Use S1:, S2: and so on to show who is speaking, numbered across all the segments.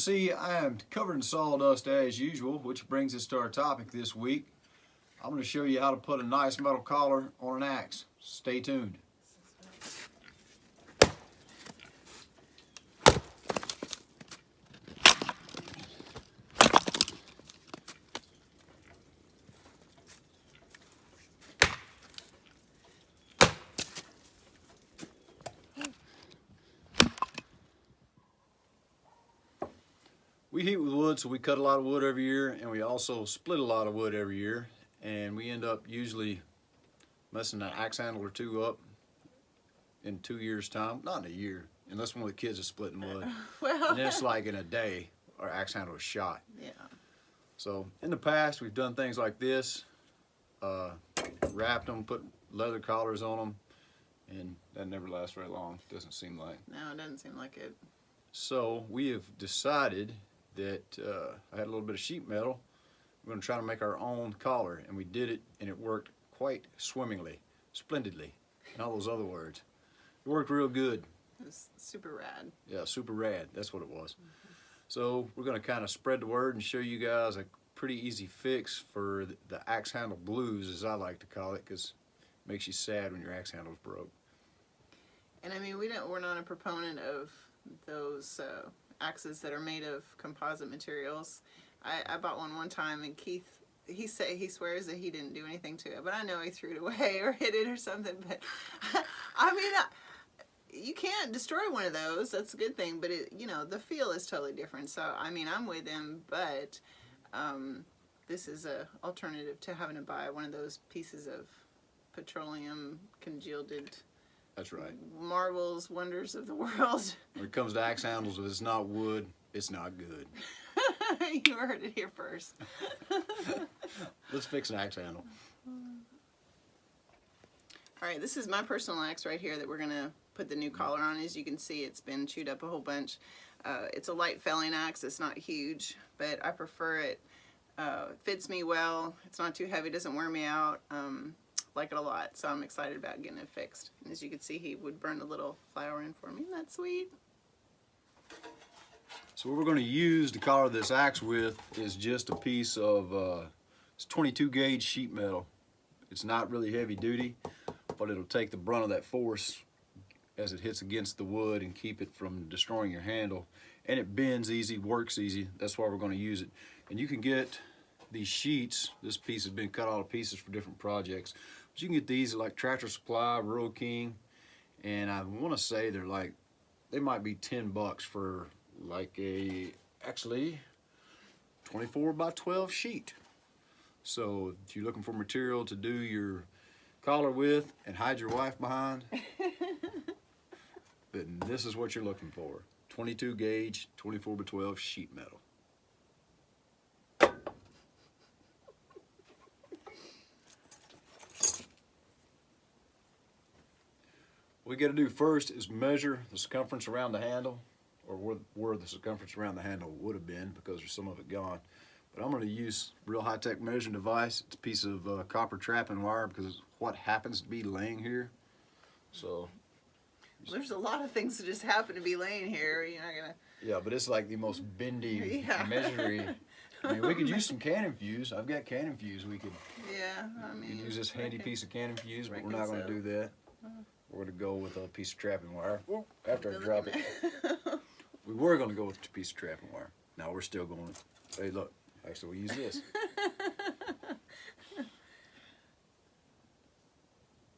S1: see I am covered in sawdust as usual, which brings us to our topic this week. I'm going to show you how to put a nice metal collar on an axe. Stay tuned. We heat with wood, so we cut a lot of wood every year, and we also split a lot of wood every year, and we end up usually messing an axe handle or two up in 2 years' time. Not in a year, unless one of the kids is splitting wood.
S2: Well,
S1: And then it's like in a day, our axe handle is shot.
S2: yeah.
S1: So in the past, we've done things like this, wrapped them, put leather collars on them, and that never lasts very long, doesn't seem like.
S2: No, it doesn't seem like it.
S1: So we have decided that I had a little bit of sheet metal. We're going to try to make our own collar, and we did it, and it worked quite swimmingly, splendidly, and all those other words. It worked real good.
S2: It was super rad.
S1: Yeah, super rad. That's what it was. So we're going to kind of spread the word and show you guys a pretty easy fix for the axe handle blues, as I like to call it, because it makes you sad when your axe handle's broke.
S2: And I mean, we're not a proponent of those axes that are made of composite materials. I bought one time, and Keith, he swears that he didn't do anything to it, but I know he threw it away or hit it or something. But I mean, you can't destroy one of those. That's a good thing. But the feel is totally different. So I mean, I'm with him, but this is a alternative to having to buy one of those pieces of petroleum congealed.
S1: That's right.
S2: Marvels, wonders of the world.
S1: When it comes to axe handles, if it's not wood, it's not good.
S2: You heard it here first.
S1: Let's fix an axe handle.
S2: All right, this is my personal axe right here that we're gonna put the new collar on. As you can see, it's been chewed up a whole bunch. It's a light felling axe. It's not huge, but I prefer it. It fits me well. It's not too heavy. Doesn't wear me out. Like it a lot, so I'm excited about getting it fixed. And as you can see, he would burn a little flour in for me. Isn't that sweet?
S1: So what we're going to use to collar this axe with is just a piece of it's 22 gauge sheet metal. It's not really heavy duty, but it'll take the brunt of that force as it hits against the wood and keep it from destroying your handle. And it bends easy, works easy. That's why we're going to use it. And you can get these sheets. This piece has been cut all to pieces for different projects. But you can get these at like Tractor Supply, Rural King, and I want to say they might be $10 for like actually 24 by 12 sheet. So if you're looking for material to do your collar with and hide your wife behind, then this is what you're looking for. 22 gauge, 24 by 12 sheet metal. What we got to do first is measure the circumference around the handle, or where the circumference around the handle would have been, because there's some of it gone. But I'm going to use real high-tech measuring device. It's a piece of copper trapping wire, because it's what happens to be laying here. So
S2: there's a lot of things that just happen to be laying here. You're not gonna.
S1: Yeah, but it's like the most bendy, measury. I mean, we could use some cannon fuse. I've got cannon fuse. We could.
S2: Yeah, I mean.
S1: We could use this handy piece of cannon fuse, but we're not going to
S2: so.
S1: do that. We're going to go with a piece of trapping wire. Whoop, after I drop it. We were going to go with a piece of trapping wire. Now we're still going. Hey, look. Actually, we'll use this.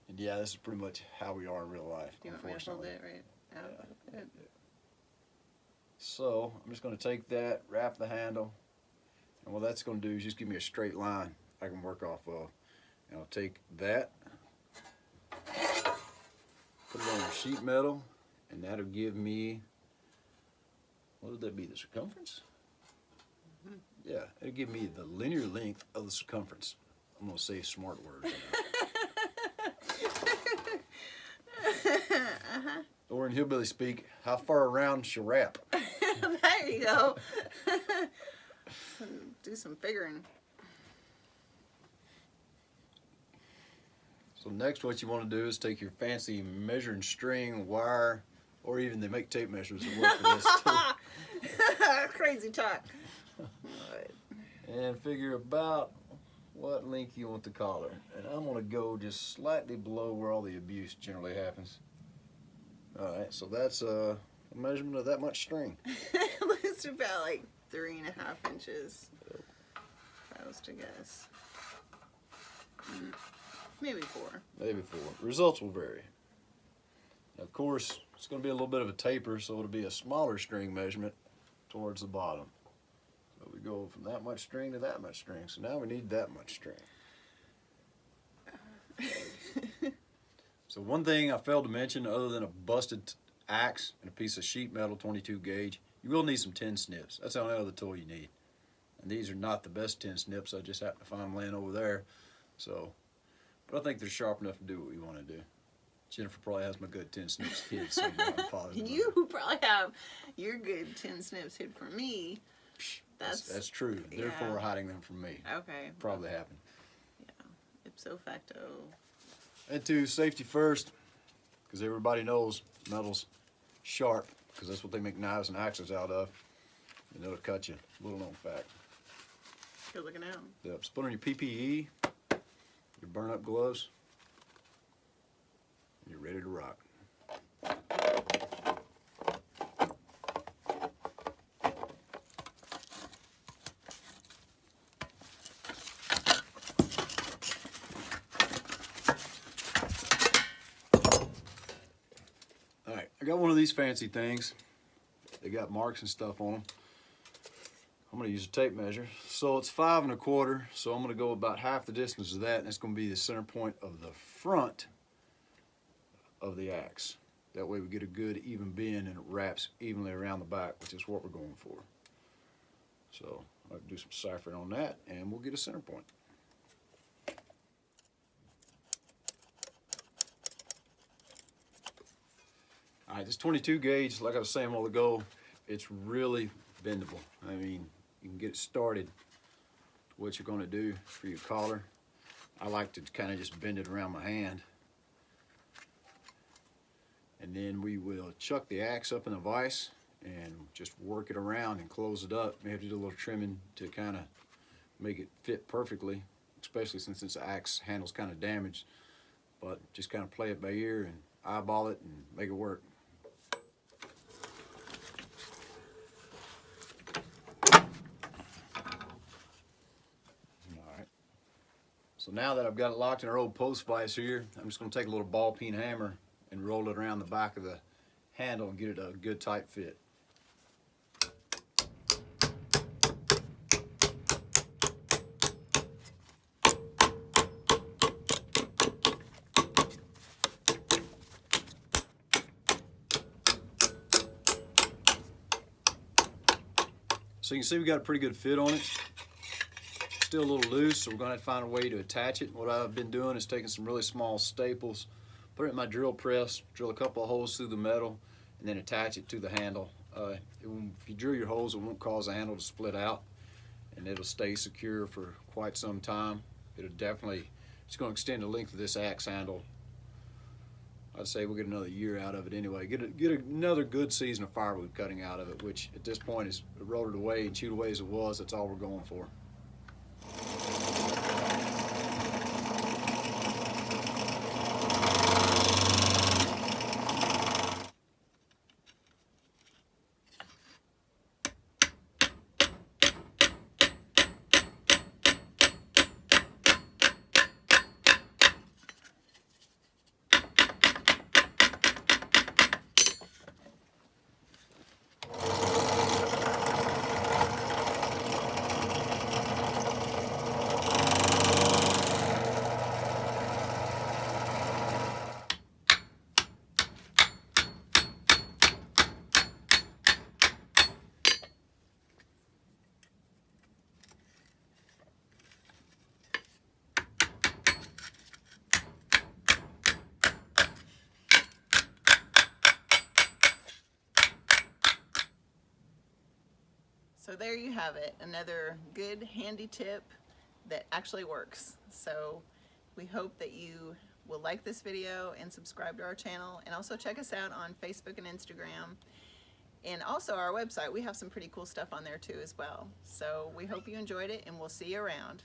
S1: And yeah, this is pretty much how we are in real life.
S2: Do you want me to hold it right out?
S1: Yeah. So I'm just going to take that, wrap the handle, and what that's going to do is just give me a straight line I can work off of. And I'll take that, put it on the sheet metal, and that'll give me, what would that be, the circumference? Yeah, it'll give me the linear length of the circumference. I'm going to say smart words. Or in hillbilly speak, how far around should wrap?
S2: There you go. Do some figuring.
S1: So next what you want to do is take your fancy measuring string, wire, or even they make tape measures that work for this too.
S2: Crazy talk.
S1: And figure about what length you want the collar. And I'm gonna go just slightly below where all the abuse generally happens. Alright, so that's a measurement of that much string.
S2: It's about like 3.5 inches. If I was to guess. Maybe 4.
S1: Maybe 4. Results will vary. Now, of course, it's going to be a little bit of a taper, so it'll be a smaller string measurement towards the bottom. So we go from that much string to that much string. So now we need that much string. So one thing I failed to mention, other than a busted axe and a piece of sheet metal 22 gauge, you will need some tin snips. That's the only other tool you need. And these are not the best tin snips. I just happened to find them laying over there. So, but I think they're sharp enough to do what we want to do. Jennifer probably has my good tin snips hid somewhere. I'm positive.
S2: You probably have your good tin snips hid from me.
S1: That's true.
S2: Yeah.
S1: Therefore, hiding them from me.
S2: Okay.
S1: Probably happened.
S2: Yeah. Ipso facto.
S1: And two, safety first, because everybody knows metal's sharp, because that's what they make knives and axes out of, and it'll cut you. Little known fact.
S2: Good looking out.
S1: Yep. So put on your PPE, your burn-up gloves, and you're ready to rock. Alright, I got one of these fancy things. They got marks and stuff on them. I'm going to use a tape measure. So it's 5 1/4, so I'm going to go about half the distance of that, and it's going to be the center point of the front of the axe. That way we get a good even bend and it wraps evenly around the back, which is what we're going for. So I'll do some ciphering on that, and we'll get a center point. Alright, this 22 gauge, like I was saying a while ago, it's really bendable. I mean, you can get it started. What you're going to do for your collar, I like to kind of just bend it around my hand. And then we will chuck the axe up in the vise and just work it around and close it up. We have to do a little trimming to kind of make it fit perfectly, especially since this axe handle's kind of damaged. But just kind of play it by ear and eyeball it and make it work. So now that I've got it locked in our old post vise here, I'm just going to take a little ball peen hammer and roll it around the back of the handle and get it a good tight fit. So you can see we got a pretty good fit on it. Still a little loose, so we're going to have to find a way to attach it. What I've been doing is taking some really small staples, put it in my drill press, drill a couple of holes through the metal, and then attach it to the handle. If you drill your holes, it won't cause the handle to split out, and it'll stay secure for quite some time. It's going to extend the length of this axe handle. I'd say we'll get another year out of it anyway. Get another good season of firewood cutting out of it, which at this point is rolled away and chewed away as it was. That's all we're going for.
S2: So there you have it, another good handy tip that actually works. So we hope that you will like this video and subscribe to our channel, and also check us out on Facebook and Instagram. And also our website, we have some pretty cool stuff on there too as well. So we hope you enjoyed it, and we'll see you around.